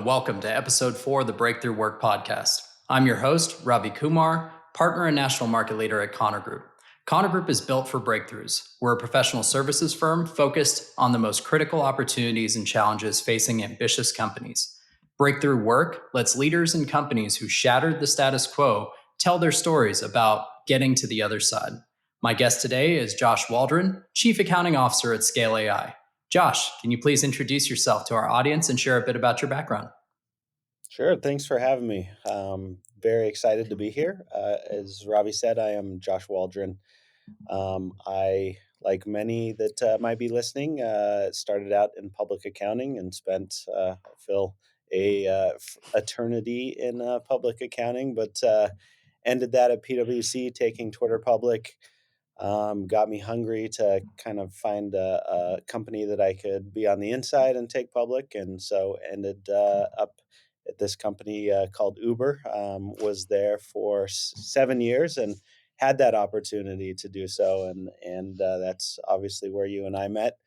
welcome to episode 4 of the Breakthrough Work podcast. I'm your host, Ravi Kumar, partner and national market leader at Connor Group. Connor Group is built for breakthroughs. We're a professional services firm focused on the most critical opportunities and challenges facing ambitious companies. Breakthrough Work lets leaders and companies who shattered the status quo tell their stories about getting to the other side. My guest today is Josh Waldron, Chief Accounting Officer at Scale AI. Josh, can you please introduce yourself to our audience and share a bit about your background? Sure. Thanks for having me. Very excited to be here. As Ravi said, I am Josh Waldron. I, like many that might be listening, started out in public accounting and spent, I feel, a eternity in public accounting, but ended that at PwC, taking Twitter public. Got me hungry to kind of find a company that I could be on the inside and take public, and so ended up at this company called Uber. Was there for 7 years and had that opportunity to do so, and that's obviously where you and I met.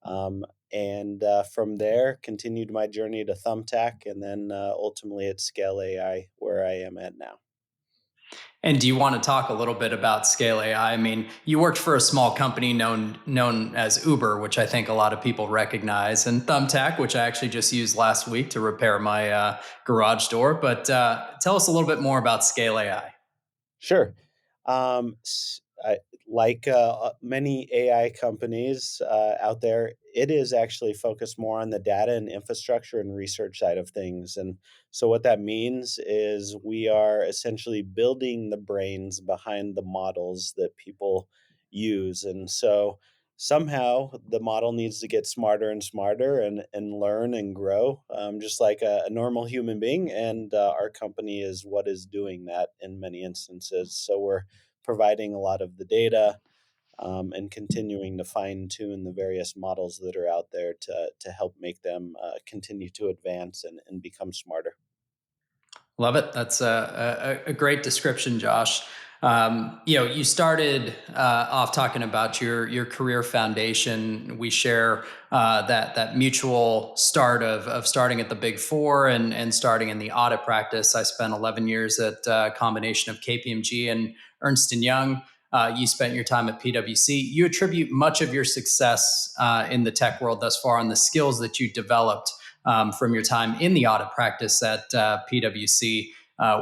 And from there, continued my journey to Thumbtack, and then ultimately at Scale AI, where I am at now. And do you want to talk a little bit about Scale AI? I mean, you worked for a small company known as Uber, which I think a lot of people recognize, and Thumbtack, which I actually just used last week to repair my garage door. But tell us a little bit more about Scale AI. Sure. Like many AI companies out there, it is actually focused more on the data and infrastructure and research side of things. And so, what that means is we are essentially building the brains behind the models that people use. And so, somehow, the model needs to get smarter and smarter and learn and grow, just like a normal human being. And our company is what is doing that in many instances. So, we're providing a lot of the data, and continuing to fine tune the various models that are out there to help make them continue to advance and become smarter. Love it. That's a great description, Josh. You started off talking about your career foundation. We share that mutual start of starting at the Big Four and starting in the audit practice. I spent 11 years at a combination of KPMG and Ernst and Young. You spent your time at PwC. You attribute much of your success in the tech world thus far on the skills that you developed from your time in the audit practice at PwC,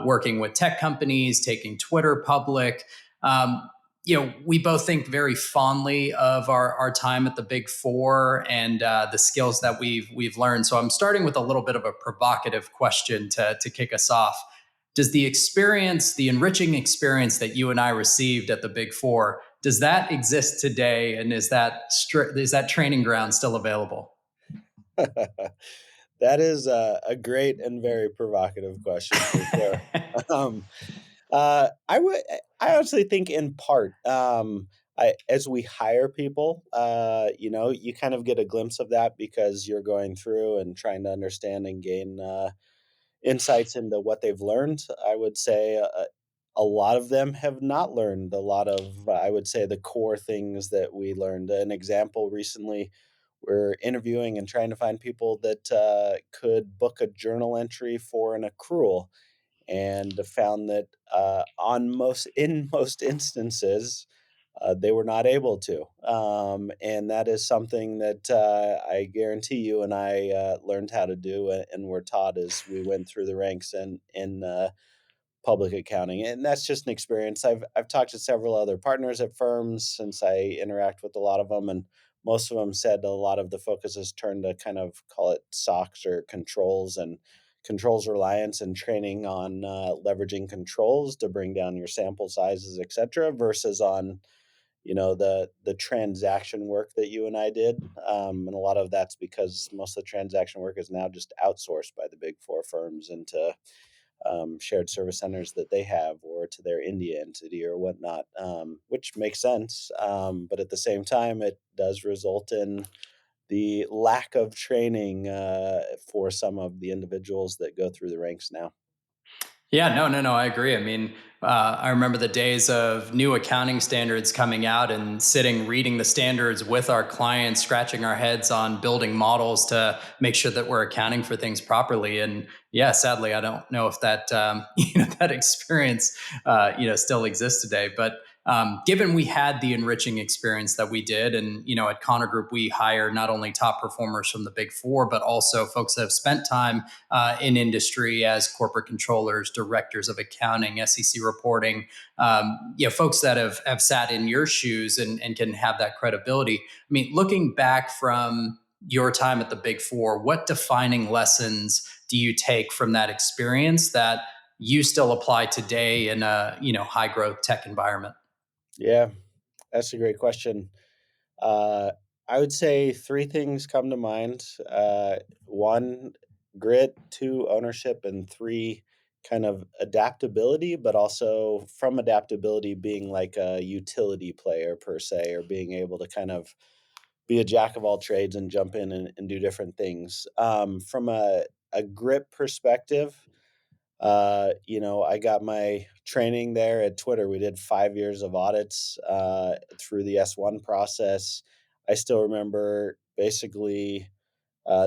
working with tech companies, taking Twitter public. We both think very fondly of our time at the Big Four and the skills that we've learned. So I'm starting with a little bit of a provocative question to kick us off. Does the experience, the enriching experience that you and I received at the Big Four, does that exist today? And is that training ground still available? That is a great and very provocative question for sure. Um, I honestly think in part, as we hire people, you kind of get a glimpse of that because you're going through and trying to understand and gain insights into what they've learned. I would say a lot of them have not learned a lot of, I would say, the core things that we learned. An example recently, we're interviewing and trying to find people that could book a journal entry for an accrual, and found that in most instances they were not able to, and that is something that I guarantee you and I learned how to do and were taught as we went through the ranks and in public accounting. And that's just an experience. I've talked to several other partners at firms since I interact with a lot of them, and most of them said a lot of the focus has turned to kind of call it SOX or controls and controls reliance and training on leveraging controls to bring down your sample sizes, et cetera, versus on the transaction work that you and I did. And a lot of that's because most of the transaction work is now just outsourced by the big four firms into shared service centers that they have or to their India entity or whatnot, which makes sense. But at the same time, it does result in the lack of training for some of the individuals that go through the ranks now. Yeah, no, I agree. I mean, I remember the days of new accounting standards coming out and sitting reading the standards with our clients, scratching our heads on building models to make sure that we're accounting for things properly. And yeah, sadly, I don't know if that that experience still exists today. But given we had the enriching experience that we did, and at Connor Group we hire not only top performers from the Big Four, but also folks that have spent time in industry as corporate controllers, directors of accounting, SEC reporting, folks that have sat in your shoes and can have that credibility. I mean, looking back from your time at the Big Four, what defining lessons do you take from that experience that you still apply today in a high growth tech environment? Yeah, that's a great question. Uh, I would say 3 things come to mind. 1, grit; 2, ownership; and 3, kind of adaptability, but also from adaptability being like a utility player per se, or being able to kind of be a jack of all trades and jump in and do different things. From a grit perspective, I got my training there at Twitter. We did 5 years of audits through the S1 process. I still remember basically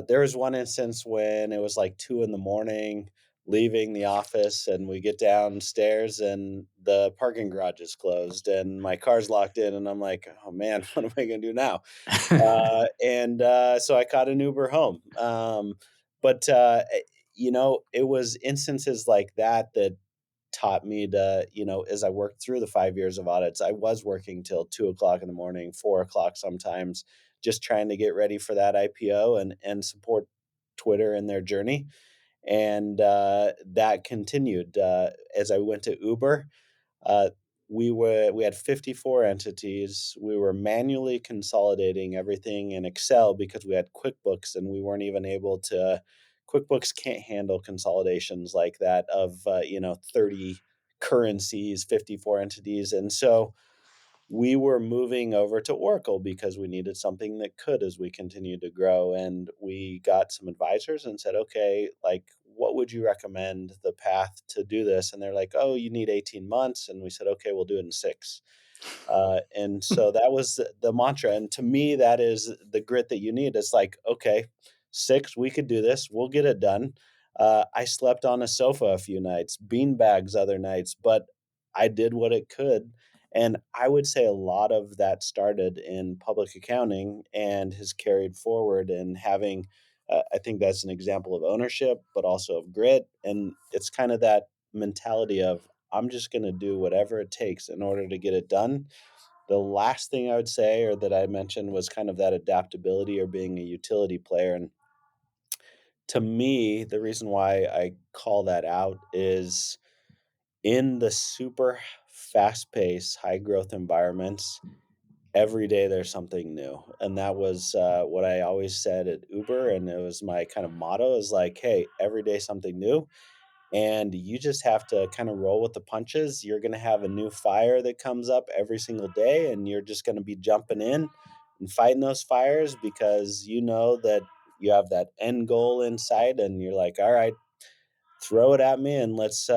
there was one instance when it was like 2 in the morning, leaving the office, and we get downstairs and the parking garage is closed and my car's locked in. And I'm like, oh man, what am I going to do now? So I caught an Uber home. It was instances like that that taught me to, as I worked through the 5 years of audits, I was working till 2 o'clock in the morning, 4 o'clock sometimes, just trying to get ready for that IPO and support Twitter in their journey. And that continued as I went to Uber. Uh, we had 54 entities. We were manually consolidating everything in Excel because we had QuickBooks, and we weren't even able to. QuickBooks can't handle consolidations like that of 30 currencies, 54 entities, and so we were moving over to Oracle because we needed something that could as we continued to grow. And we got some advisors and said, okay, like, what would you recommend the path to do this? And they're like, oh, you need 18 months. And we said, okay, we'll do it in 6. And so that was the mantra. And to me, that is the grit that you need. It's like, okay, 6, we could do this. We'll get it done. I slept on a sofa a few nights, bean bags other nights, but I did what it could. And I would say a lot of that started in public accounting and has carried forward and having, I think that's an example of ownership, but also of grit. And it's kind of that mentality of, I'm just going to do whatever it takes in order to get it done. The last thing I would say, or that I mentioned, was kind of that adaptability or being a utility player. And to me, the reason why I call that out is in the super fast paced, high growth environments, every day there's something new. And that was what I always said at Uber. And it was my kind of motto is like, hey, every day something new. And you just have to kind of roll with the punches. You're going to have a new fire that comes up every single day, and you're just going to be jumping in and fighting those fires because you know that you have that end goal in sight, and you're like, all right, throw it at me and let's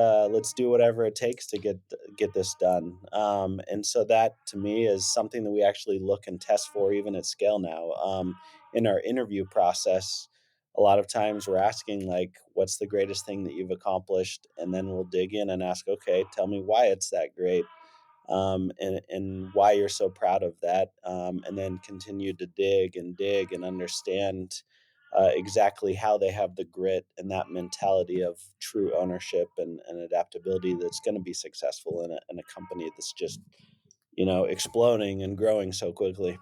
do whatever it takes to get this done. And so that to me is something that we actually look and test for even at scale now. In our interview process, a lot of times we're asking like, what's the greatest thing that you've accomplished? And then we'll dig in and ask, okay, tell me why it's that great, and why you're so proud of that, and then continue to dig and understand exactly how they have the grit and that mentality of true ownership and adaptability that's going to be successful in a company that's just exploding and growing so quickly.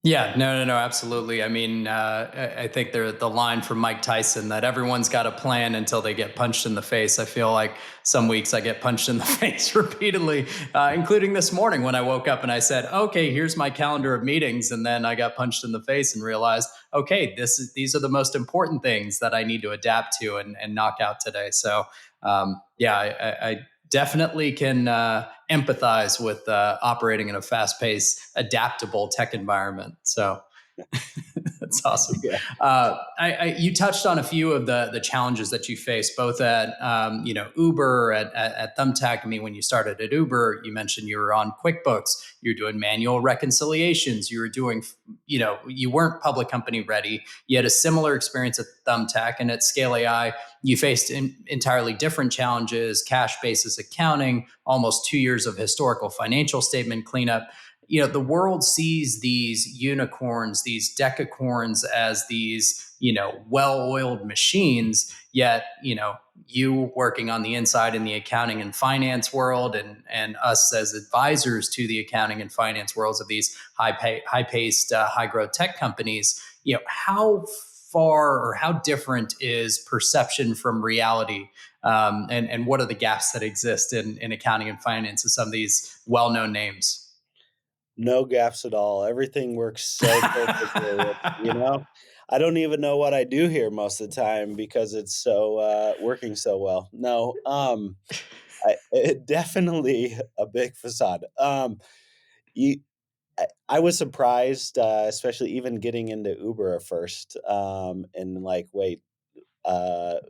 Yeah, no, absolutely. I mean, I think the line from Mike Tyson that everyone's got a plan until they get punched in the face. I feel like some weeks I get punched in the face repeatedly, including this morning when I woke up and I said, "Okay, here's my calendar of meetings," and then I got punched in the face and realized, "Okay, these are the most important things that I need to adapt to and knock out today." So, yeah, I definitely can empathize with operating in a fast-paced, adaptable tech environment. So That's awesome. Yeah. You touched on a few of the challenges that you face, both at Uber, at Thumbtack. I mean, when you started at Uber, you mentioned you were on QuickBooks. You were doing manual reconciliations. You were doing, you weren't public company ready. You had a similar experience at Thumbtack, and at Scale AI, you faced entirely different challenges: cash basis accounting, almost 2 years of historical financial statement cleanup. The world sees these unicorns, these decacorns, as these well-oiled machines, yet you working on the inside in the accounting and finance world, and us as advisors to the accounting and finance worlds of these high-paced high growth tech companies. How far or how different is perception from reality, and what are the gaps that exist in accounting and finance of some of these well-known names? No gaps at all. Everything works so perfectly. I don't even know what I do here most of the time because it's so, working so well. No, definitely a big facade. You I was surprised, especially even getting into Uber at first, and like, "Wait,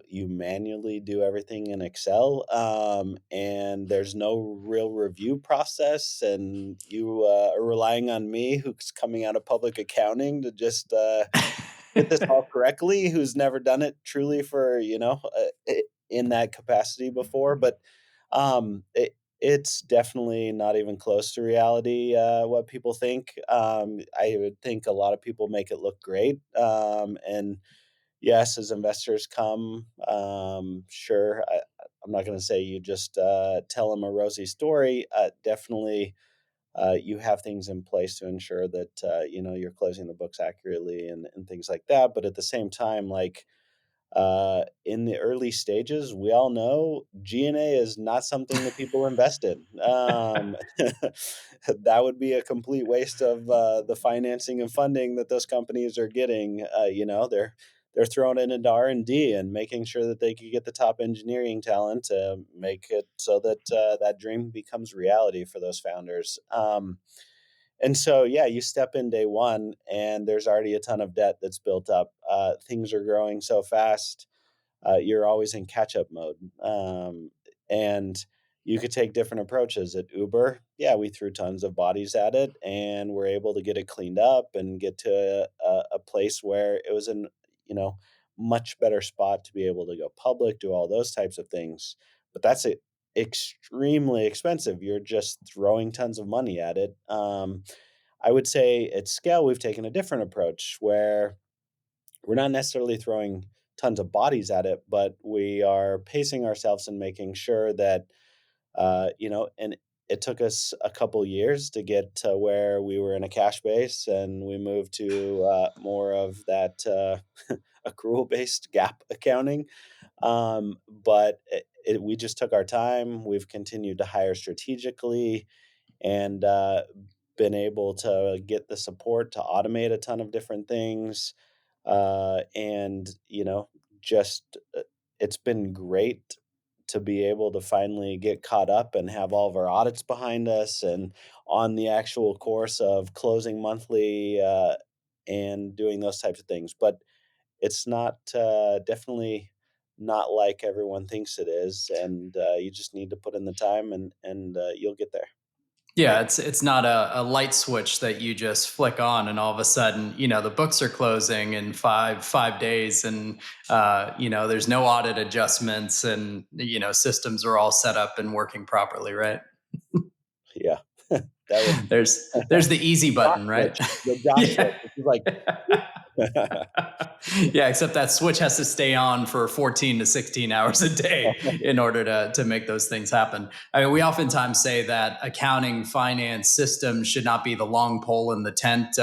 you manually do everything in Excel, and there's no real review process, and you are relying on me, who's coming out of public accounting, to just get this all correctly, who's never done it truly for in that capacity before." But it's definitely not even close to reality. What people think, I would think a lot of people make it look great, and yes, as investors come, sure, I'm not going to say you just tell them a rosy story. Definitely, you have things in place to ensure that you're closing the books accurately and things like that. But at the same time, like in the early stages, we all know G&A is not something that people invest in. That would be a complete waste of the financing and funding that those companies are getting. They're throwing it into R&D and making sure that they can get the top engineering talent to make it so that that dream becomes reality for those founders. And so, yeah, you step in day one, and there's already a ton of debt that's built up. Things are growing so fast, you're always in catch up mode. And you could take different approaches. At Uber, yeah, we threw tons of bodies at it, and we're able to get it cleaned up and get to a place where it was in, you know, much better spot to be able to go public, do all those types of things. But that's extremely expensive. You're just throwing tons of money at it. I would say at scale, we've taken a different approach where we're not necessarily throwing tons of bodies at it, but we are pacing ourselves and making sure that, and it took us a couple years to get to where we were in a cash base, and we moved to more of that accrual based gap accounting. But we just took our time. We've continued to hire strategically, and been able to get the support to automate a ton of different things. And just it's been great to be able to finally get caught up and have all of our audits behind us and on the actual course of closing monthly, and doing those types of things. But it's not, definitely not like everyone thinks it is, and you just need to put in the time, and you'll get there. Yeah, it's not a light switch that you just flick on and all of a sudden, the books are closing in five days, and there's no audit adjustments, and systems are all set up and working properly, right? Yeah, that was There's the easy Josh button, right? switch, the Josh switch. Yeah. It's like, Yeah, except that switch has to stay on for 14 to 16 hours a day in order to make those things happen. I mean, we oftentimes say that accounting, finance, systems should not be the long pole in the tent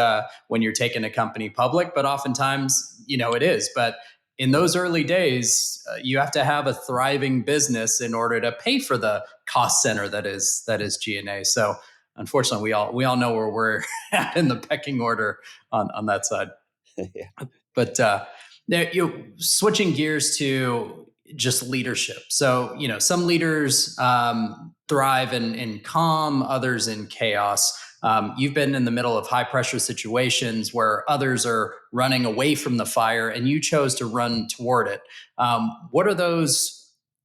when you're taking a company public, but oftentimes, it is. But in those early days, you have to have a thriving business in order to pay for the cost center that is G&A. So unfortunately, we all know where we're at in the pecking order on that side. yeah. But switching gears to just leadership. So some leaders thrive in calm, others in chaos. You've been in the middle of high pressure situations where others are running away from the fire and you chose to run toward it. What are those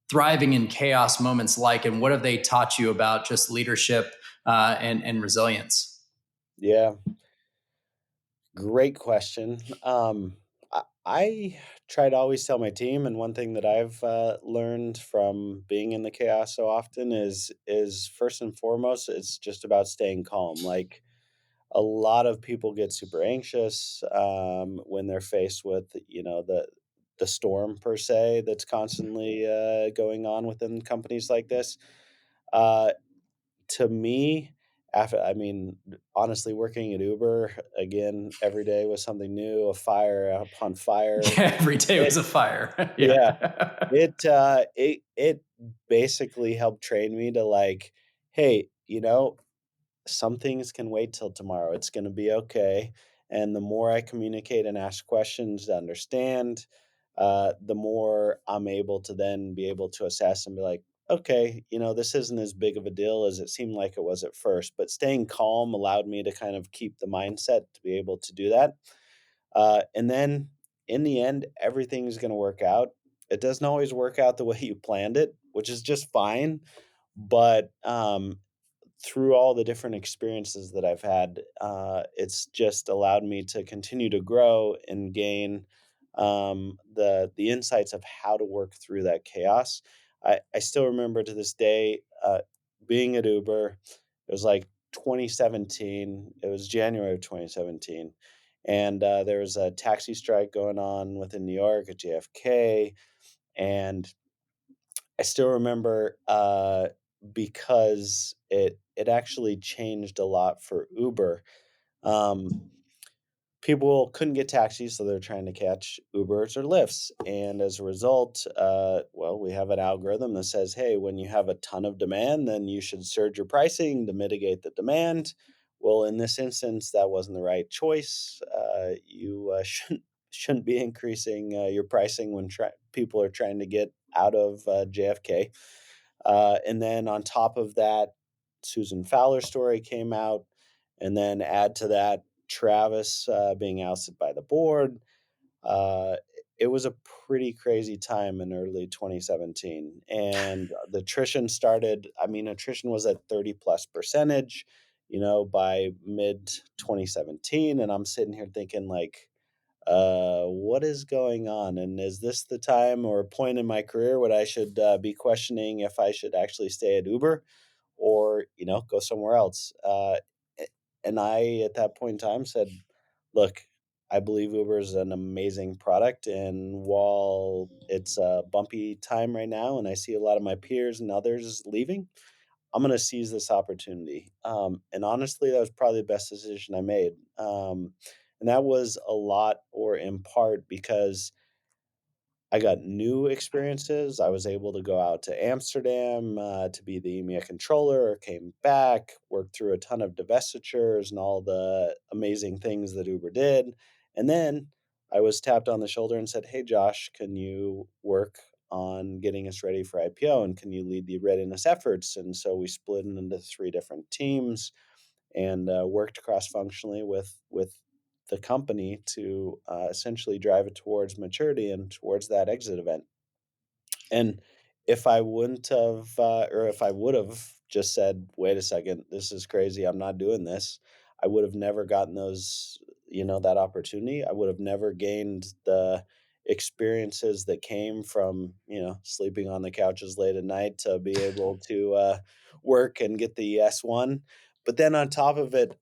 thriving in chaos moments like, and what have they taught you about just leadership and resilience? Yeah, great question. I try to always tell my team, and one thing that I've learned from being in the chaos so often is first and foremost, it's just about staying calm. Like a lot of people get super anxious when they're faced with the storm per se that's constantly going on within companies like this. Uh, to me, after I mean, honestly, working at Uber again every day was something new, a fire upon fire. Every day It was a fire. Yeah, Yeah. it basically helped train me to like, hey, some things can wait till tomorrow. It's going to be okay. And the more I communicate and ask questions to understand, the more I'm able to then be able to assess and be like, okay, this isn't as big of a deal as it seemed like it was at first. But staying calm allowed me to kind of keep the mindset to be able to do that. And then in the end, everything's going to work out. It doesn't always work out the way you planned it, which is just fine. But through all the different experiences that I've had, it's just allowed me to continue to grow and gain the insights of how to work through that chaos. I still remember to this day being at Uber. It was like 2017. It was January of 2017, and there was a taxi strike going on within New York at JFK, and I still remember, because it actually changed a lot for Uber. Um, People couldn't get taxis, so they're trying to catch Ubers or Lyfts, and as a result, well, we have an algorithm that says, "Hey, when you have a ton of demand, then you should surge your pricing to mitigate the demand." Well, in this instance, that wasn't the right choice. You shouldn't be increasing your pricing when people are trying to get out of JFK. And then on top of that, Susan Fowler's story came out, and then add to that Travis being ousted by the board. Uh, it was a pretty crazy time in early 2017, and the attrition started. I mean, attrition was at 30 plus percentage, by mid 2017, and I'm sitting here thinking like, what is going on? And is this the time or point in my career where I should be questioning if I should actually stay at Uber or, go somewhere else? And I, at that point in time, said, look, I believe Uber is an amazing product. And while it's a bumpy time right now, and I see a lot of my peers and others leaving, I'm going to seize this opportunity. And honestly, that was probably the best decision I made. And that was a lot, or in part, because I got new experiences. I was able to go out to Amsterdam to be the EMEA controller, came back, worked through a ton of divestitures and all the amazing things that Uber did. And then I was tapped on the shoulder and said, hey, Josh, can you work on getting us ready for IPO and can you lead the readiness efforts? And so we split it into three different teams and worked cross functionally with the company to essentially drive it towards maturity and towards that exit event. And if I wouldn't have, or if I would have just said, "Wait a second, this is crazy. I'm not doing this," I would have never gotten that opportunity. I would have never gained the experiences that came from sleeping on the couches late at night to be able to work and get the S1. But then on top of it,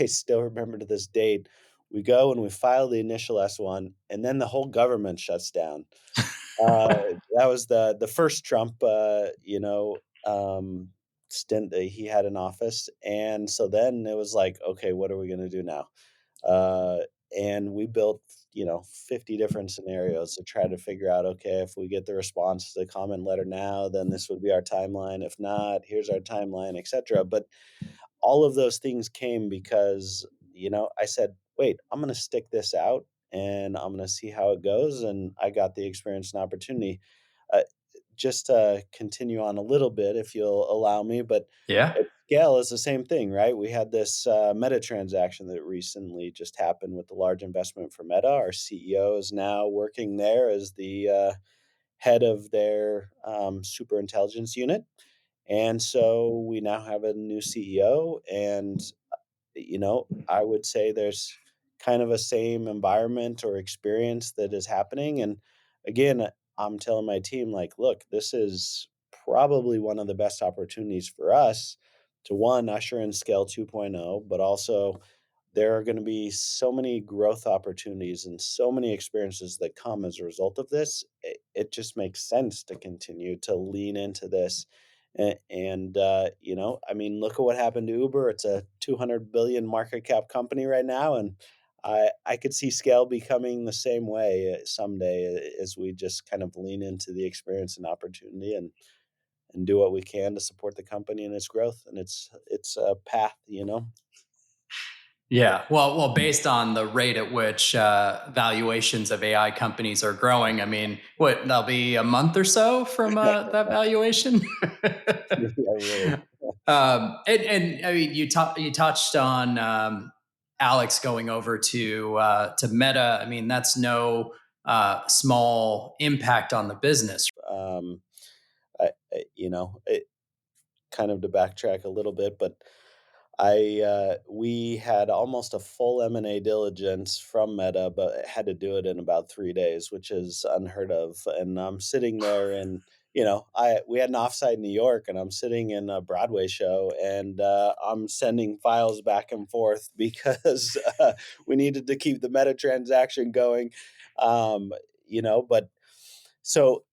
I still remember to this date, we go and we file the initial S1, and then the whole government shuts down. Uh, that was the first Trump, stint that he had in office, and so then it was like, "Okay, what are we gonna do now?" Uh, and we built, 50 different scenarios to try to figure out, okay, if we get the response to the comment letter now, then this would be our timeline. If not, here's our timeline, etcetera. But all of those things came because, I said, "Wait, I'm gonna stick this out and I'm gonna see how it goes," and I got the experience and opportunity. Uh, just to continue on a little bit, if you'll allow me, but Yeah. scale is the same thing, right? We had this Meta transaction that recently just happened with the large investment for Meta. Our CEO is now working there as the head of their super intelligence unit. And so we now have a new CEO, and I would say there's kind of a same environment or experience that is happening. And again, I'm telling my team, like, look, this is probably one of the best opportunities for us to one, usher in scale 2.0, but also there are going to be so many growth opportunities and so many experiences that come as a result of this. It just makes sense to continue to lean into this. I mean, look at what happened to Uber. It's a 200 billion market cap company right now. And I could see scale becoming the same way someday as we just kind of lean into the experience and opportunity and do what we can to support the company and its growth and its path. Yeah, well, based on the rate at which valuations of AI companies are growing, I mean, what that'll be a month or so from that valuation. Yeah, really. And I mean, you touched on Alex going over to Meta. I mean, that's no small impact on the business. Um, it kind of to backtrack a little bit, but we had almost a full M&A diligence from Meta, but had to do it in about 3 days, which is unheard of. And I'm sitting there and, we had an offsite in New York, and I'm sitting in a Broadway show, and I'm sending files back and forth because we needed to keep the Meta transaction going. But so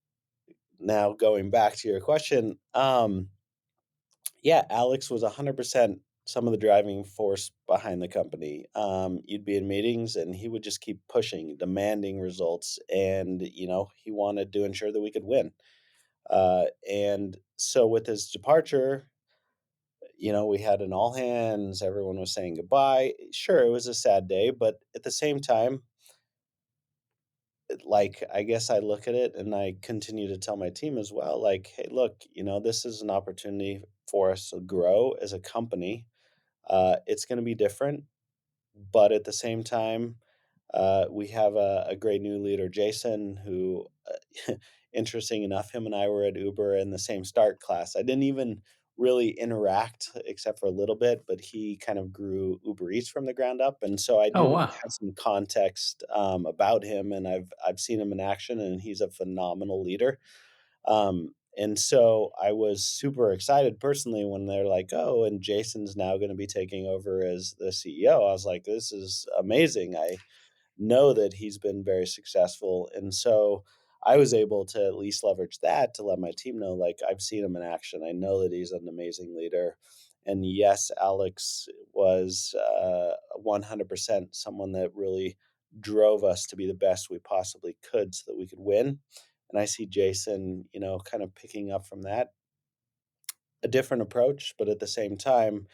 now going back to your question, yeah, Alex was 100% some of the driving force behind the company. You'd be in meetings and he would just keep pushing, demanding results. And, he wanted to ensure that we could win. And so with his departure, we had an all hands, everyone was saying goodbye. Sure, it was a sad day, but at the same time, like, I guess I look at it and I continue to tell my team as well, like, hey, look, this is an opportunity for us to grow as a company. It's going to be different, but at the same time, we have a great new leader, Jason, who, interesting enough, him and I were at Uber in the same start class. I didn't even really interact except for a little bit, but he kind of grew Uber Eats from the ground up, and so I Oh do wow. have some context about him, and I've seen him in action, and he's a phenomenal leader. And so I was super excited personally when they're like, "Oh, and Jason's now going to be taking over as the CEO." I was like, "This is amazing." I know that he's been very successful. And so I was able to at least leverage that to let my team know, like, I've seen him in action. I know that he's an amazing leader. And yes, Alex was 100% someone that really drove us to be the best we possibly could so that we could win. And I see Jason, kind of picking up from that, a different approach, but at the same time,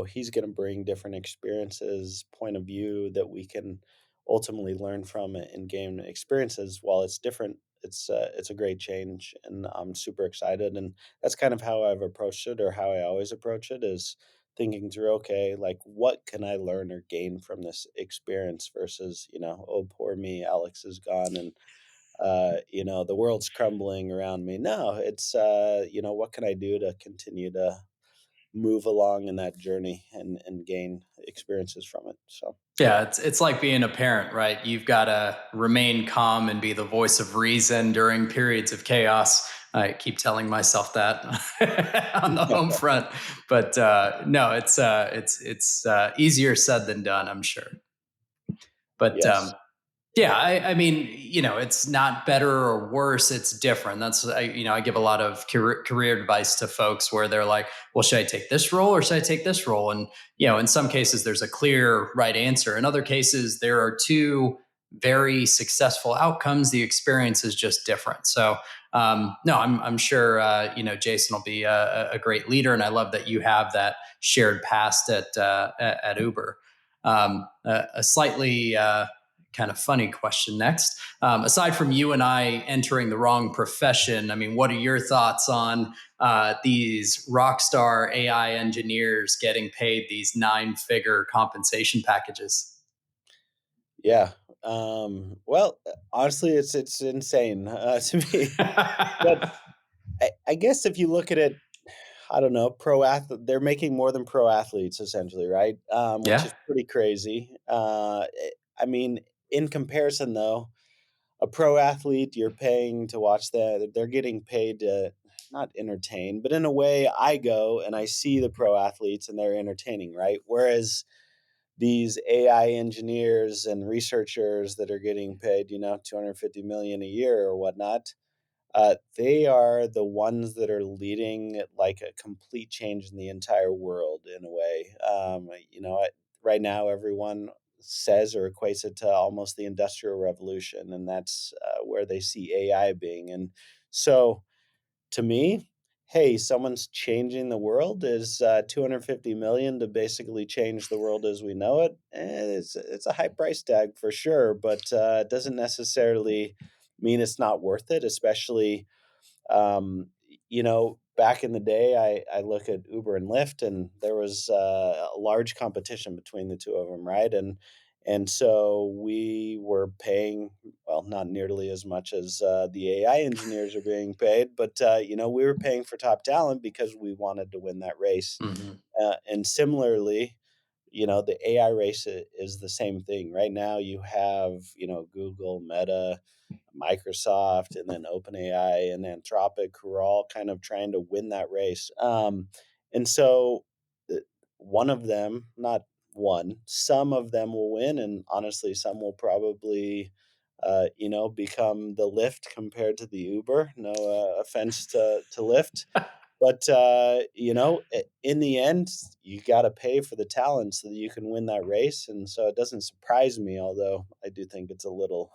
he's going to bring different experiences, point of view that we can ultimately learn from and gain experiences. While it's different, it's a great change, and I'm super excited. And that's kind of how I've approached it, or how I always approach it, is thinking through, okay, like, what can I learn or gain from this experience versus, oh, poor me, Alex is gone, and the world's crumbling around me. No, it's, what can I do to continue to move along in that journey and gain experiences from it? So, Yeah, it's like being a parent, right? You've got to remain calm and be the voice of reason during periods of chaos. I keep telling myself that on the home front, but no, it's easier said than done, I'm sure. But yes. yeah, I mean, it's not better or worse. It's different. I give a lot of career advice to folks where they're like, well, should I take this role or should I take this role? And, in some cases, there's a clear right answer. In other cases, there are two very successful outcomes. The experience is just different. So, no, I'm sure, Jason will be a great leader. And I love that you have that shared past at Uber. A slightly kind of funny question next. Aside from you and I entering the wrong profession, I mean, what are your thoughts on these rock star AI engineers getting paid these nine-figure compensation packages? Yeah. Well, honestly, it's insane to me. But I guess if you look at it, I don't know, pro athlete, they're making more than pro athletes essentially, right? Which Yeah. is pretty crazy. I mean, in comparison, though, a pro athlete, you're paying to watch that. They're getting paid to not entertain, but in a way, I go and I see the pro athletes and they're entertaining, right? Whereas these AI engineers and researchers that are getting paid, 250 million a year or whatnot, they are the ones that are leading like a complete change in the entire world in a way. Right now, everyone says or equates it to almost the industrial revolution, and that's where they see AI being. And so, to me, hey, someone's changing the world is 250 million to basically change the world as we know it. It's a high price tag for sure, but it doesn't necessarily mean it's not worth it, especially back in the day, I look at Uber and Lyft, and there was a large competition between the two of them, right? And so we were paying, well, not nearly as much as the AI engineers are being paid, but we were paying for top talent because we wanted to win that race. Mhm. And similarly, the AI race is the same thing. Right now, you have, Google, Meta, Microsoft, and then OpenAI and Anthropic, who are all kind of trying to win that race. And so, uh, one of them, not one, some of them will win, and honestly, some will probably, become the Lyft compared to the Uber. No offense to Lyft, but, in the end, you gotta pay for the talent so that you can win that race, and so it doesn't surprise me, although I do think it's a little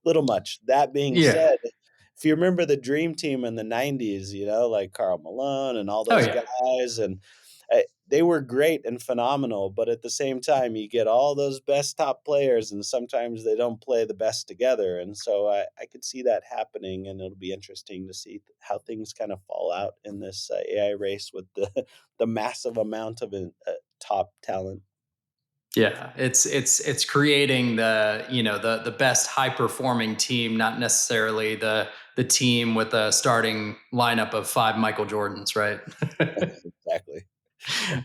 little much. That being Yeah. said, if you remember the dream team in the '90s, like Karl Malone and all Oh, those yeah. guys, and, they were great and phenomenal, but at the same time, you get all those best top players, and sometimes they don't play the best together, and so I could see that happening, and it'll be interesting to see how things kind of fall out in this AI race with the the massive amount of top talent. Yeah, it's creating the best high performing team, not necessarily the team with a starting lineup of five Michael Jordans, right? Exactly.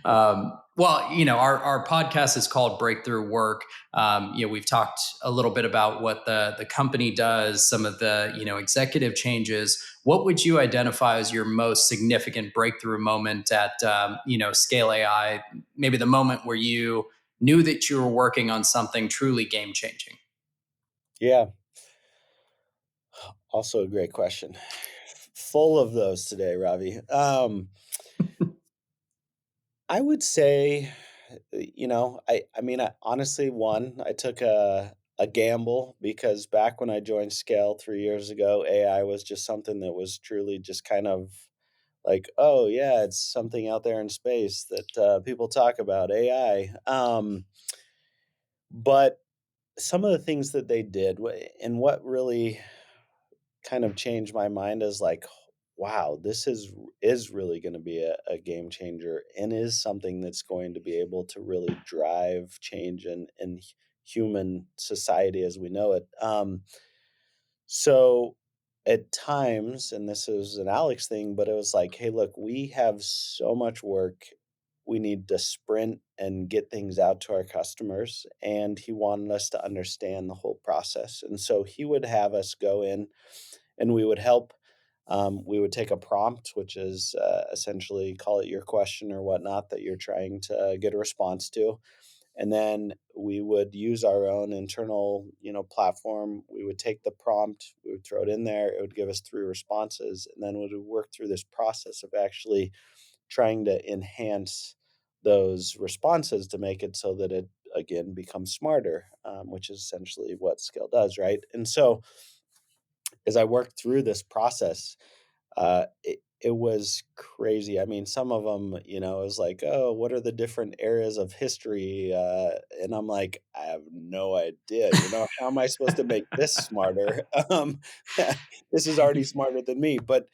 Well, our podcast is called Breakthrough Work. We've talked a little bit about what the company does, some of the executive changes. What would you identify as your most significant breakthrough moment at Scale AI? Maybe the moment where you knew that you were working on something truly game changing. Yeah, also a great question. Full of those today, Ravi. I would say, I mean, honestly, one, I took a gamble because back when I joined Scale 3 years ago, AI was just something that was truly just kind of like, oh yeah, it's something out there in space that people talk about AI. But some of the things that they did, and what really kind of changed my mind is like, wow, this is really going to be a game changer and is something that's going to be able to really drive change in human society as we know it. So at times, and this is an Alex thing, but it was like, hey, look, we have so much work. We need to sprint and get things out to our customers. And he wanted us to understand the whole process. And so he would have us go in and we would help. We would take a prompt, which is essentially call it your question or whatnot that you're trying to get a response to, and then we would use our own internal platform. We would take the prompt, we would throw it in there, it would give us three responses, and then we would work through this process of actually trying to enhance those responses to make it so that it again becomes smarter, which is essentially what Scale does, right? And so as I worked through this process, it was crazy. I mean, some of them, it was like, "Oh, what are the different eras of history?" And I'm like, "I have no idea, how am I supposed to make this smarter?" This is already smarter than me, but,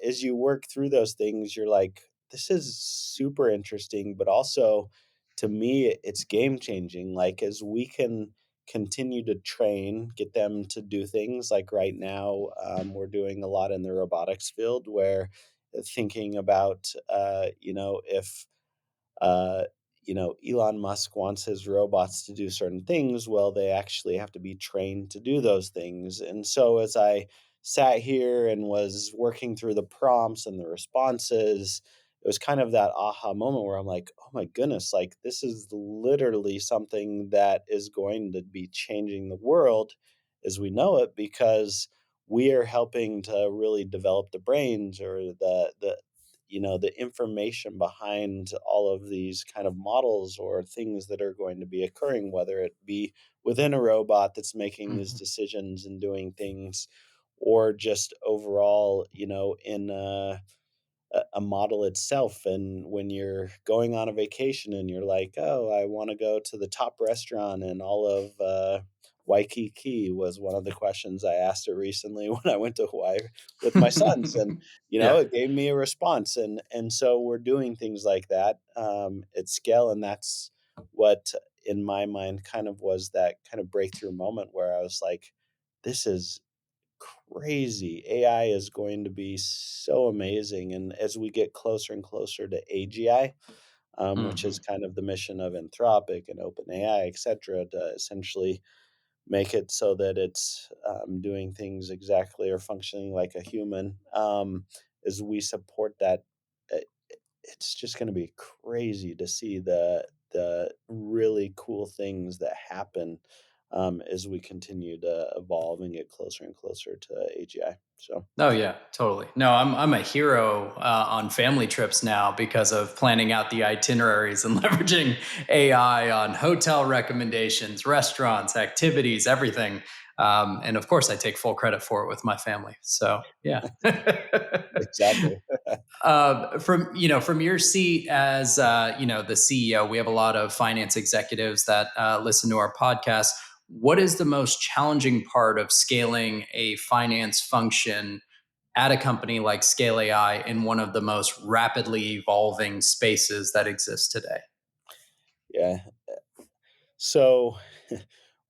as you work through those things, you're like, "This is super interesting," but also, to me, it's game changing, like, as we can continue to train, get them to do things. Like right now, we're doing a lot in the robotics field where thinking about, if uh, Elon Musk wants his robots to do certain things. Well, they actually have to be trained to do those things. And so as I sat here and was working through the prompts and the responses, it was kind of that aha moment where I'm like, oh my goodness, like this is literally something that is going to be changing the world as we know it because we are helping to really develop the brains or the information behind all of these kind of models or things that are going to be occurring, whether it be within a robot that's making these Mhm. decisions and doing things, or just overall, in a model itself. And when you're going on a vacation and you're like, oh, I want to go to the top restaurant in all of Waikiki was one of the questions I asked it recently when I went to Hawaii with my sons, and Yeah. it gave me a response, and so we're doing things like that at scale, and that's what in my mind kind of was that kind of breakthrough moment where I was like, this is crazy. AI is going to be so amazing. And as we get closer and closer to AGI, which is Mhm. kind of the mission of Anthropic and OpenAI, et cetera, to essentially make it so that it's doing things exactly or functioning like a human, as we support that. uh, It's just going to be crazy to see the really cool things that happen as we continue to evolve and get closer and closer to AGI. So Oh yeah, totally. No, I'm a hero on family trips now because of planning out the itineraries and leveraging AI on hotel recommendations, restaurants, activities, everything. And of course, I take full credit for it with my family. So yeah. exactly. From your seat as the CEO, we have a lot of finance executives that listen to our podcast. What is the most challenging part of scaling a finance function at a company like Scale AI in one of the most rapidly evolving spaces that exists today? Yeah. So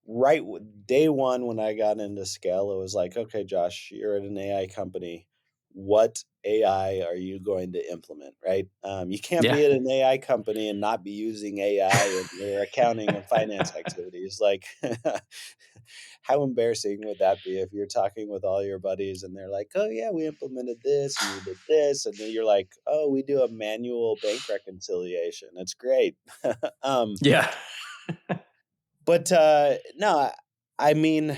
right day one when I got into Scale, it was like, okay, Josh, you're at an AI company. What AI are you going to implement? Right? You can't Yeah. be at an AI company and not be using AI in your accounting and finance activities. Like, how embarrassing would that be if you're talking with all your buddies and they're like, "Oh yeah, we implemented this and we did this," and then you're like, "Oh, we do a manual bank reconciliation. It's great." um, Yeah. but, no, I mean,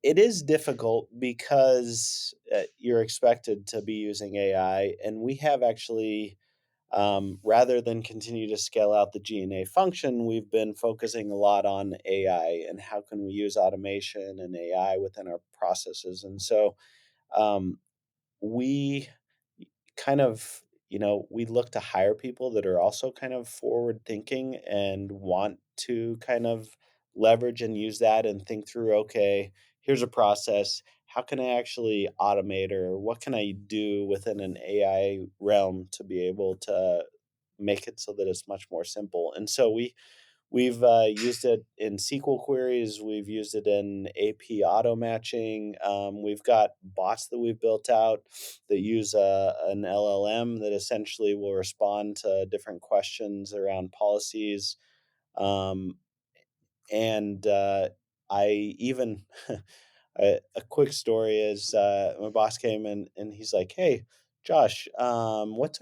it is difficult because, you're expected to be using AI, and we have actually, rather than continue to scale out the G&A function, we've been focusing a lot on AI and how can we use automation and AI within our processes, and so, um, we kind of we look to hire people that are also kind of forward thinking and want to kind of leverage and use that and think through, okay, here's a process, how can I actually automate, or what can I do within an AI realm to be able to make it so that it's much more simple. And so we've used it in SQL queries. We've used it in AP auto matching. We've got bots that we've built out that use an LLM that essentially will respond to different questions around policies. Um, and I even a quick story is my boss came in and he's like, "Hey, Josh, what's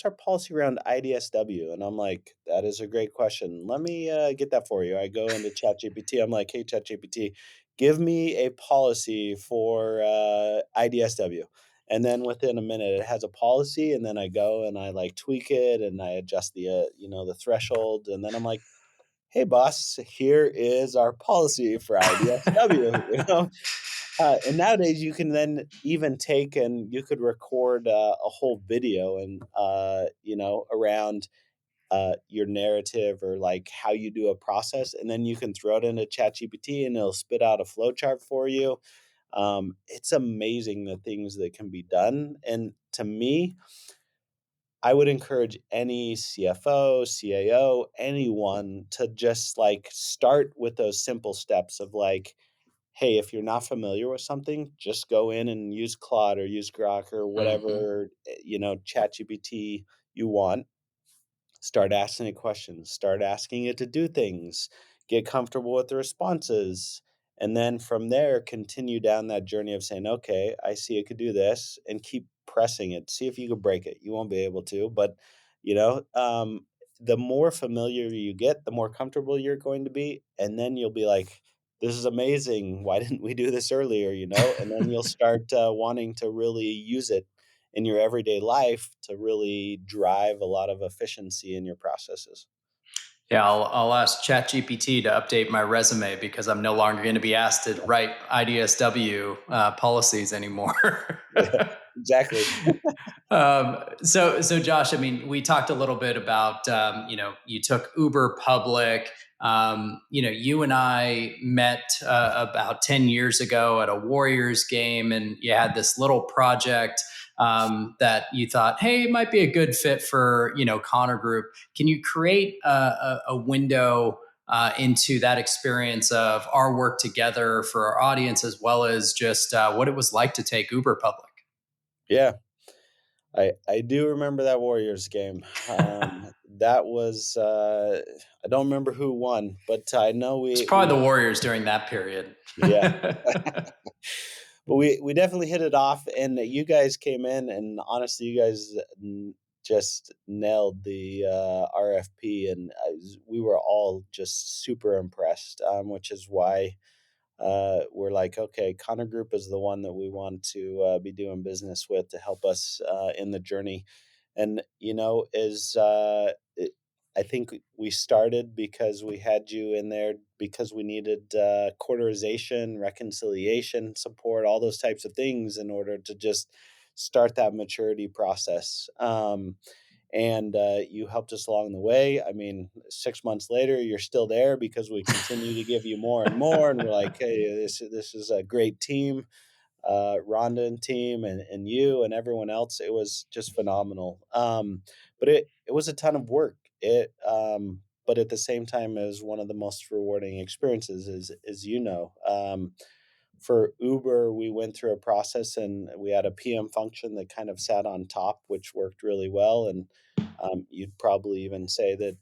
our policy around IDSW?" And I'm like, "That is a great question. Let me get that for you." I go into ChatGPT. I'm like, "Hey, ChatGPT, give me a policy for IDSW." And then within a minute, it has a policy, and then I go and I like tweak it and I adjust the threshold, and then I'm like, "Hey, boss, here is our policy for IDSW." And nowadays you can then even take and you could record a whole video and around your narrative or like how you do a process, and then you can throw it into ChatGPT and it'll spit out a flowchart for you. It's amazing the things that can be done. And to me, I would encourage any CFO, CAO, anyone to just like start with those simple steps of like, hey, if you're not familiar with something, just go in and use Claude or use Grok or Hmm. whatever, ChatGPT you want. Start asking it questions, start asking it to do things, get comfortable with the responses, and then from there, continue down that journey of saying, "Okay, I see it could do this," and keep pressing it. See if you could break it. You won't be able to, but, you know, um, the more familiar you get, the more comfortable you're going to be, and then you'll be like, "This is amazing. Why didn't we do this earlier?" And then you'll start, wanting to really use it in your everyday life to really drive a lot of efficiency in your processes. Yeah, I'll ask ChatGPT to update my resume because I'm no longer going to be asked to write IDSW policies anymore. Yeah, exactly. So Josh, I mean, we talked a little bit about, you took Uber public. You and I met about 10 years ago at a Warriors game, and you had this little project that you thought, hey, it might be a good fit for, Connor Group. Can you create a window into that experience of our work together for our audience, as well as just what it was like to take Uber public? Yeah, I do remember that Warriors game. That was, I don't remember who won, but I know It's we probably the Warriors during that period. yeah. But we definitely hit it off, and you guys came in, and honestly, you guys just nailed the RFP, and we were all just super impressed, which is why we're like, okay, Connor Group is the one that we want to be doing business with to help us in the journey. And I think we started because we had you in there because we needed quarterization, reconciliation support, all those types of things in order to just start that maturity process. And you helped us along the way. I mean, 6 months later, you're still there because we continue to give you more and more, and we're like, "Hey, this is a great team, Rhonda and team, and you and everyone else." It was just phenomenal. But it was a ton of work. But at the same time, it was one of the most rewarding experiences, as you know. For Uber, we went through a process and we had a PM function that kind of sat on top, which worked really well. And you'd probably even say that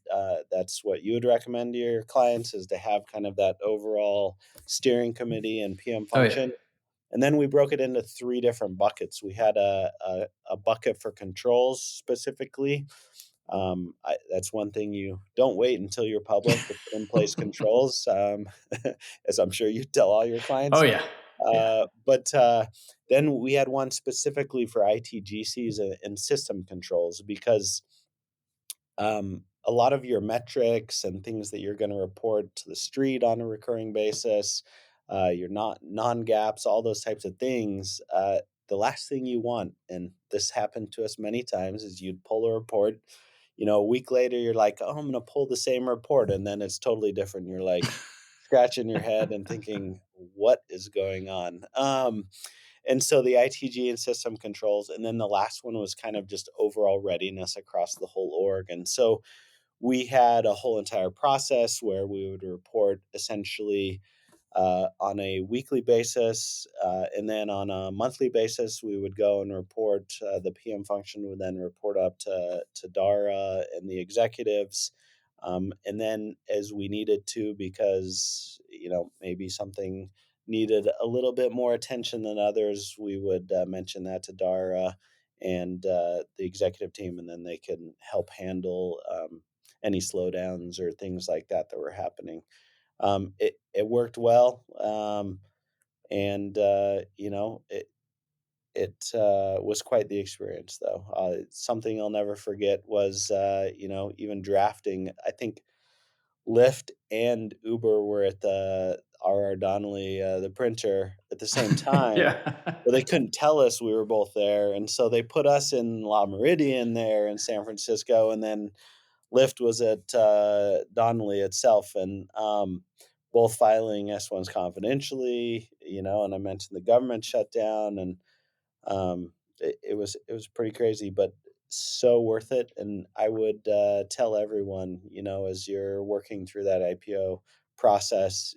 that's what you would recommend to your clients is to have kind of that overall steering committee and PM Oh yeah. function. And then we broke it into three different buckets. We had a bucket for controls specifically. That's one thing you don't wait until you're public to put in place controls, as I'm sure you tell all your Oh clients. yeah. Yeah. But then we had one specifically for ITGCs and system controls because a lot of your metrics and things that you're going to report to the street on a recurring basis, your not non-gaps, all those types of things. The last thing you want, and this happened to us many times, is you'd pull a report. A week later, you're like, "Oh, I'm going to pull the same report," and then it's totally different. You're like scratching your head and thinking, "What is going on?" And so the ITG and system controls, and then the last one was kind of just overall readiness across the whole org. And so we had a whole entire process where we would report essentially on a weekly basis. And then on a monthly basis, we would go and report. The PM function would then report up to Dara and the executives. And then as we needed to, because, maybe something needed a little bit more attention than others, we would mention that to Dara and the executive team, and then they can help handle any slowdowns or things like that were happening. It worked well, and it was quite the experience, though. Something I'll never forget was even drafting. I think Lyft and Uber were at the R.R. Donnelley, the printer, at the same time, Yeah. but they couldn't tell us we were both there, and so they put us in La Meridian there in San Francisco, and then Lyft was at, Donnelley itself, and, both filing S-1s confidentially, and I mentioned the government shutdown, and it was pretty crazy, but so worth it. And I would tell everyone, as you're working through that IPO process,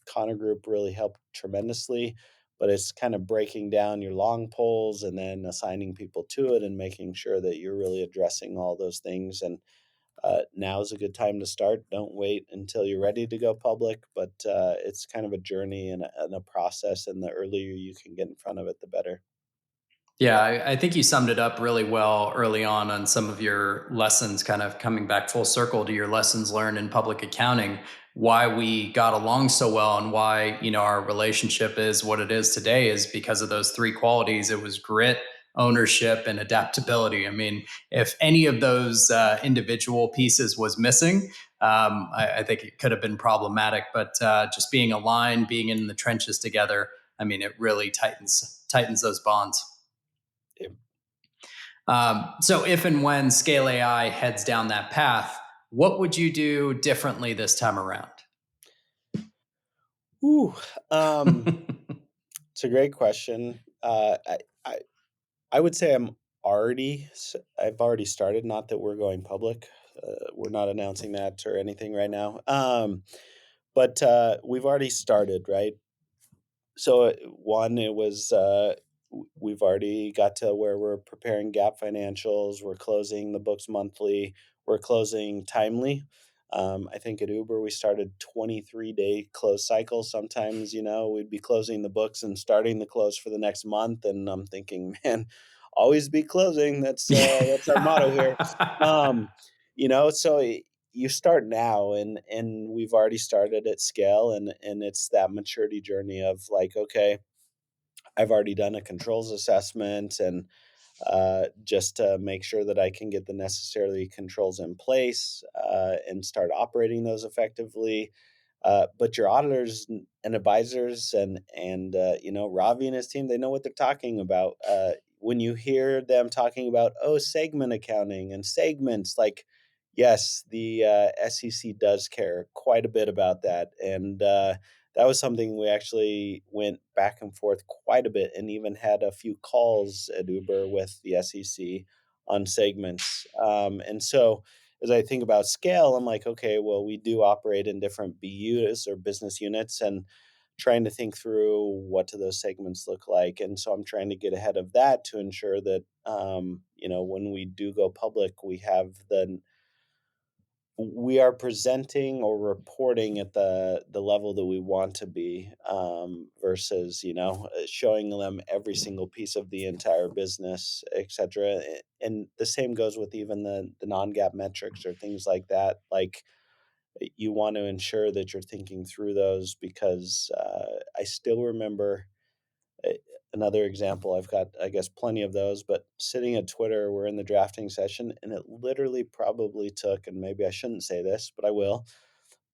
Connor Group really helped tremendously. But it's kind of breaking down your long poles and then assigning people to it and making sure that you're really addressing all those things. And now is a good time to start. Don't wait until you're ready to go public, but it's kind of a journey and a process. And the earlier you can get in front of it, the better. Yeah, I think you summed it up really well early on some of your lessons, kind of coming back full circle to your lessons learned in public accounting, why we got along so well and why, our relationship is what it is today is because of those three qualities. It was grit, ownership, and adaptability. I mean, if any of those individual pieces was missing, I think it could have been problematic. But just being aligned, being in the trenches together, I mean, it really tightens those bonds. So if and when Scale AI heads down that path, what would you do differently this time around? Ooh, um, it's a great question. I I would say I've already started. Not that we're going public. We're not announcing that or anything right now. But we've already started, right? So, one, it was, we've already got to where we're preparing GAAP financials, we're closing the books monthly, we're closing timely. I think at Uber, we started 23-day close cycles. Sometimes, we'd be closing the books and starting the close for the next month, and I'm thinking, "Man, always be closing." That's our motto here. Um, so you start now, and we've already started at scale, and it's that maturity journey of like, okay, I've already done a controls assessment, and just to make sure that I can get the necessary controls in place, and start operating those effectively. But your auditors and advisors and Ravi and his team, they know what they're talking about. When you hear them talking about, oh, segment accounting and segments, like, yes, the SEC does care quite a bit about that, and that was something we actually went back and forth quite a bit, and even had a few calls at Uber with the SEC on segments. And so as I think about scale, I'm like, okay, well, we do operate in different BUs or business units, and trying to think through what do those segments look like. And so I'm trying to get ahead of that to ensure that, when we do go public, we are presenting or reporting at the level that we want to be, versus showing them every single piece of the entire business, etc. And the same goes with even the non-GAAP metrics or things like that. Like, you want to ensure that you're thinking through those, because I still remember a- another example. I've got, I guess, plenty of those, but sitting at Twitter, we're in the drafting session, and it literally probably took, and maybe I shouldn't say this, but I will,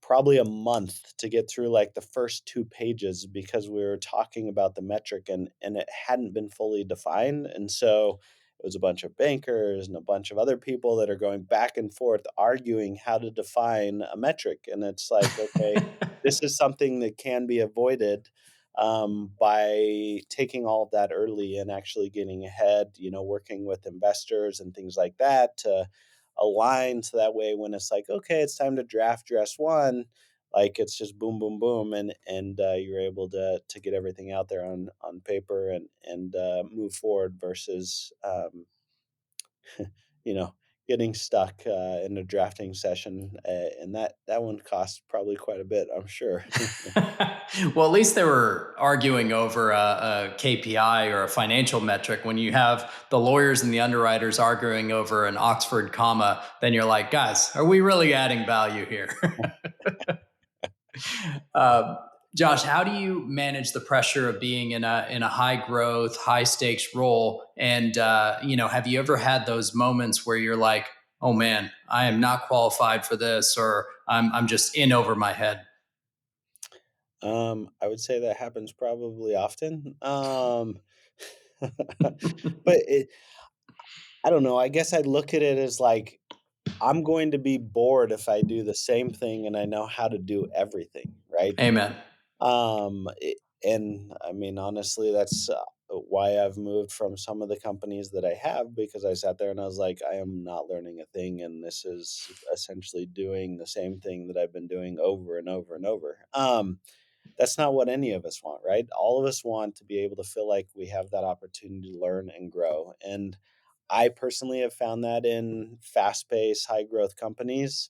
probably a month to get through like the first 2 pages, because we were talking about the metric, and it hadn't been fully defined. And so it was a bunch of bankers and a bunch of other people that are going back and forth arguing how to define a metric. And it's like, okay, this is something that can be avoided, by taking all of that early and actually getting ahead, working with investors and things like that to align, so that way when it's like, okay, it's time to draft dress one, like, it's just boom, boom, boom, and you're able to get everything out there on paper, and move forward, versus you know getting stuck in a drafting session, and that one costs probably quite a bit, I'm sure. Well, at least they were arguing over a KPI or a financial metric. When you have the lawyers and the underwriters arguing over an Oxford comma, then you're like, guys, are we really adding value here? Um, Josh, how do you manage the pressure of being in a high growth, high stakes role? And have you ever had those moments where you're like, oh man, I am not qualified for this, or I'm just in over my head? I would say that happens probably often. But I don't know. I guess I look at it as like I'm going to be bored if I do the same thing and I know how to do everything, right? Amen. And I mean, honestly, that's why I've moved from some of the companies that I have, because I sat there and I was like, I am not learning a thing, and this is essentially doing the same thing that I've been doing over and over and over. That's not what any of us want, right? All of us want to be able to feel like we have that opportunity to learn and grow. And I personally have found that in fast paced, high growth companies.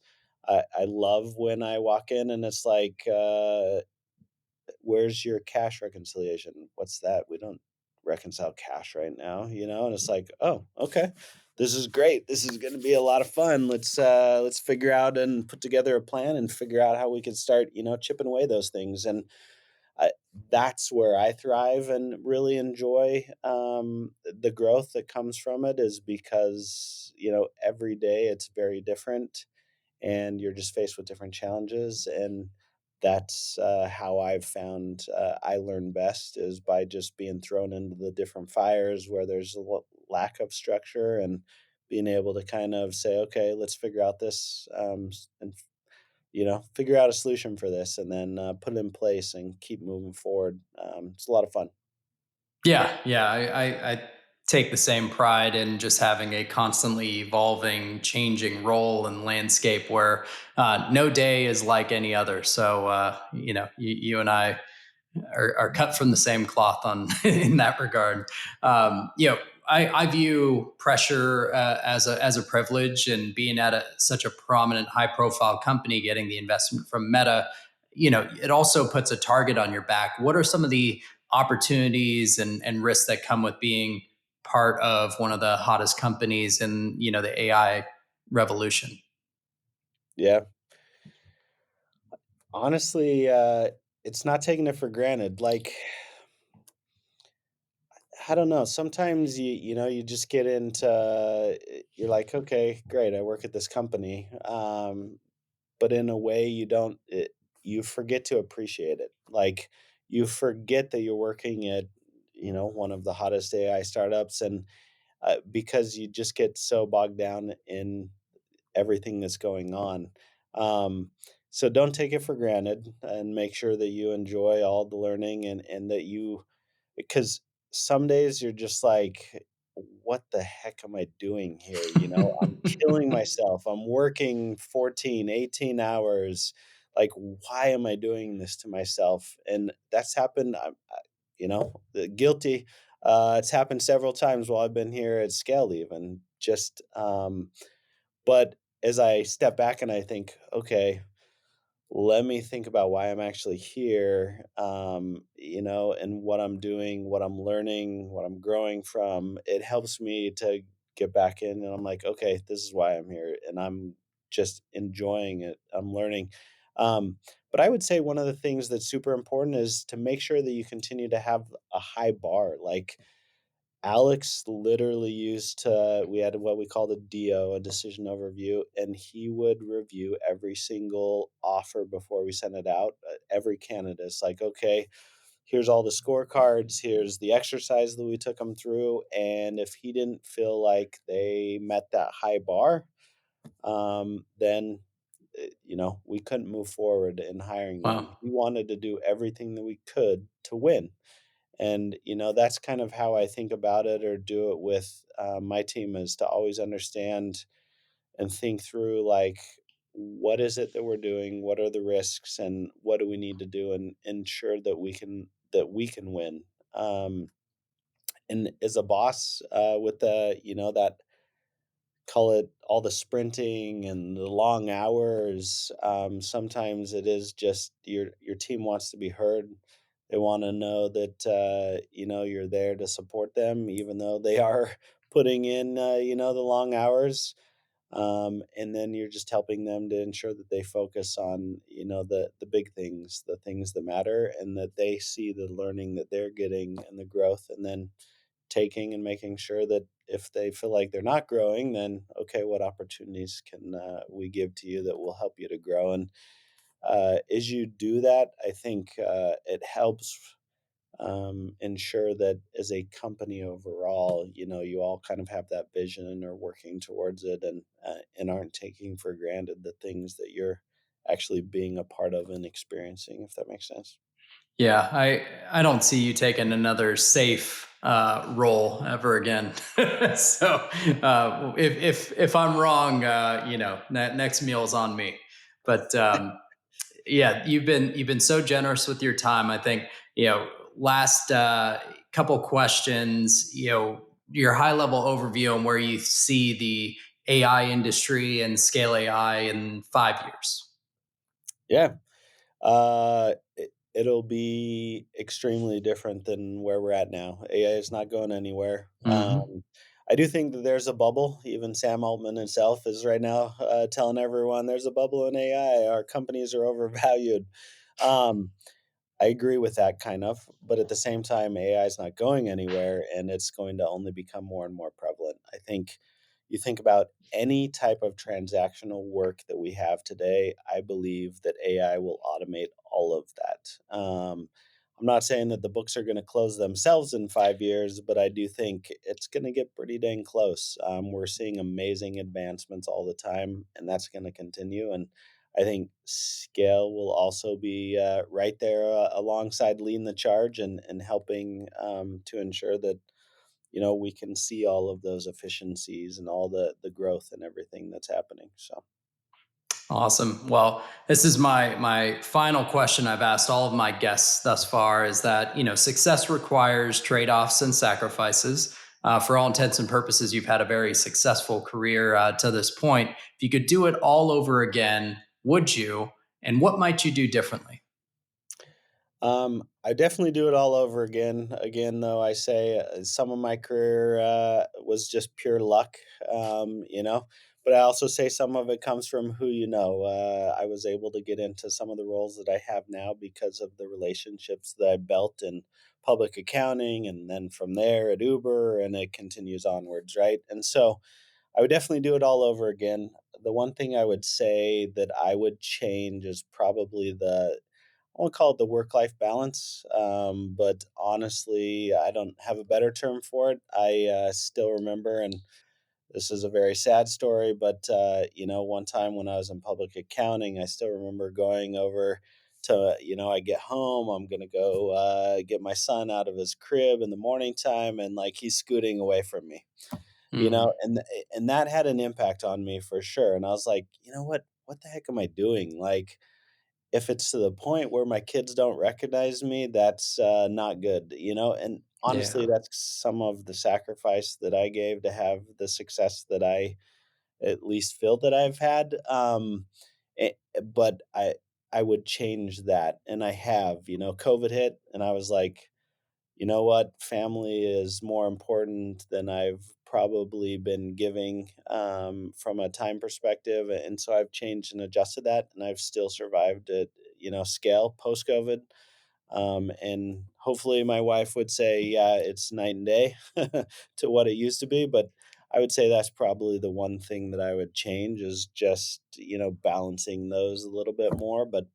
I love when I walk in and it's like, where's your cash reconciliation? What's that? We don't reconcile cash right now, you know? And it's like, oh, okay. This is great. This is going to be a lot of fun. Let's figure out and put together a plan and figure out how we can start, chipping away those things. And I, that's where I thrive and really enjoy the growth that comes from it, is because, every day it's very different and you're just faced with different challenges. And that's how I've found I learn best, is by just being thrown into the different fires where there's a lack of structure, and being able to kind of say, okay, let's figure out this, and figure out a solution for this, and then put it in place and keep moving forward. It's a lot of fun. Yeah, yeah. I take the same pride in just having a constantly evolving, changing role and landscape where no day is like any other. So, you and I are cut from the same cloth on in that regard. I view pressure as a privilege, and being at such a prominent, high profile company, getting the investment from Meta, it also puts a target on your back. What are some of the opportunities and risks that come with being part of one of the hottest companies in the AI revolution? Yeah, honestly, it's not taking it for granted. Like, I don't know. Sometimes you just get into, you're like, okay, great, I work at this company, but in a way, you forget to appreciate it. Like, you forget that you're working at, one of the hottest AI startups, and because you just get so bogged down in everything that's going on. Um, so don't take it for granted, and make sure that you enjoy all the learning, and that you, because some days you're just like, what the heck am I doing here? I'm killing myself. I'm working 14, 18 hours. Like, why am I doing this to myself? And that's happened. Guilty. It's happened several times while I've been here at Scale, even just, but as I step back and I think, okay, let me think about why I'm actually here, and what I'm doing, what I'm learning, what I'm growing from, it helps me to get back in. And I'm like, okay, this is why I'm here. And I'm just enjoying it. I'm learning. But I would say one of the things that's super important is to make sure that you continue to have a high bar. Like, Alex literally used to, we had what we called a DO, a decision overview, and he would review every single offer before we sent it out. Every candidate. It's like, okay, here's all the scorecards, here's the exercise that we took them through. And if he didn't feel like they met that high bar, then, we couldn't move forward in hiring them. Wow. We wanted to do everything that we could to win. And, that's kind of how I think about it, or do it with my team, is to always understand and think through, like, what is it that we're doing? What are the risks, and what do we need to do, and ensure that we can win. Um, and as a boss, with that, call it all the sprinting and the long hours. Sometimes it is just your team wants to be heard. They want to know that, you're there to support them, even though they are putting in, the long hours. And then you're just helping them to ensure that they focus on, the big things, the things that matter, and that they see the learning that they're getting and the growth, and then taking and making sure that if they feel like they're not growing, then okay, what opportunities can we give to you that will help you to grow? And as you do that, I think it helps ensure that as a company overall, you all kind of have that vision and are working towards it, and aren't taking for granted the things that you're actually being a part of and experiencing, if that makes sense. Yeah, I don't see you taking another safe role ever again. So if I'm wrong, next meal's on me. But yeah, you've been so generous with your time. I think last couple questions. Your high level overview on where you see the AI industry and scale AI in 5 years. Yeah. It'll be extremely different than where we're at now. AI is not going anywhere. Hmm. I do think that there's a bubble. Even Sam Altman himself is right now telling everyone there's a bubble in AI. Our companies are overvalued. Um, I agree with that kind of, but at the same time, AI is not going anywhere and it's going to only become more and more prevalent. I think you think about any type of transactional work that we have today, I believe that AI will automate all of that. I'm not saying that the books are going to close themselves in 5 years, but I do think it's going to get pretty dang close. We're seeing amazing advancements all the time, and that's going to continue. And I think scale will also be right there alongside leading the charge and helping to ensure that we can see all of those efficiencies and all the growth and everything that's happening. So Awesome. Well, this is my final question I've asked all of my guests thus far is that, success requires trade-offs and sacrifices. For all intents and purposes, you've had a very successful career to this point. If you could do it all over again, would you? And what might you do differently? I definitely do it all over again. Again, though, I say some of my career was just pure luck, but I also say some of it comes from who you know. I was able to get into some of the roles that I have now because of the relationships that I built in public accounting, and then from there at Uber, and it continues onwards, right? And so I would definitely do it all over again. The one thing I would say that I would change is probably I won't call it the work life balance, but honestly, I don't have a better term for it. I still remember, and this is a very sad story, but one time when I was in public accounting, I still remember going over to, I get home, I'm gonna go get my son out of his crib in the morning time, and like he's scooting away from me, Hmm. and that had an impact on me for sure. And I was like, you know what the heck am I doing? Like, if it's to the point where my kids don't recognize me, that's, not good, and honestly, Yeah. that's some of the sacrifice that I gave to have the success that I at least feel that I've had, but I would change that, and I have. COVID hit, and I was like, "You know what? Family is more important than I've probably been giving, from a time perspective," and so I've changed and adjusted that, and I've still survived at, scale post-COVID, and hopefully my wife would say, "Yeah, it's night and day to what it used to be," but I would say that's probably the one thing that I would change is just, balancing those a little bit more, but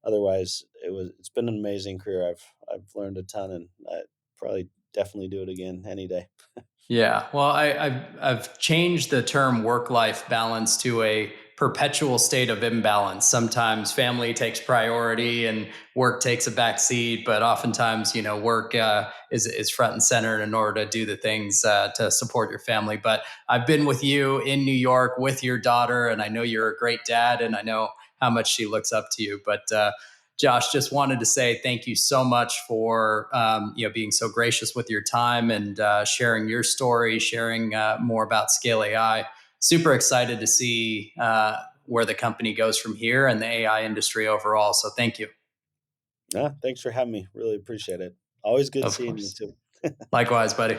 otherwise, it's been an amazing career. I've learned a ton, and I probably definitely do it again any day. Yeah, well, I've changed the term work life balance to a perpetual state of imbalance. Sometimes family takes priority and work takes a back seat, but oftentimes, work is front and center in order to do the things to support your family. But I've been with you in New York with your daughter, and I know you're a great dad, and I know how much she looks up to you. But Josh, just wanted to say thank you so much for being so gracious with your time and sharing your story, sharing more about Scale AI. Super excited to see where the company goes from here and the AI industry overall. So thank you. Yeah, thanks for having me. Really appreciate it. Always good Of seeing you course. too. Likewise, buddy.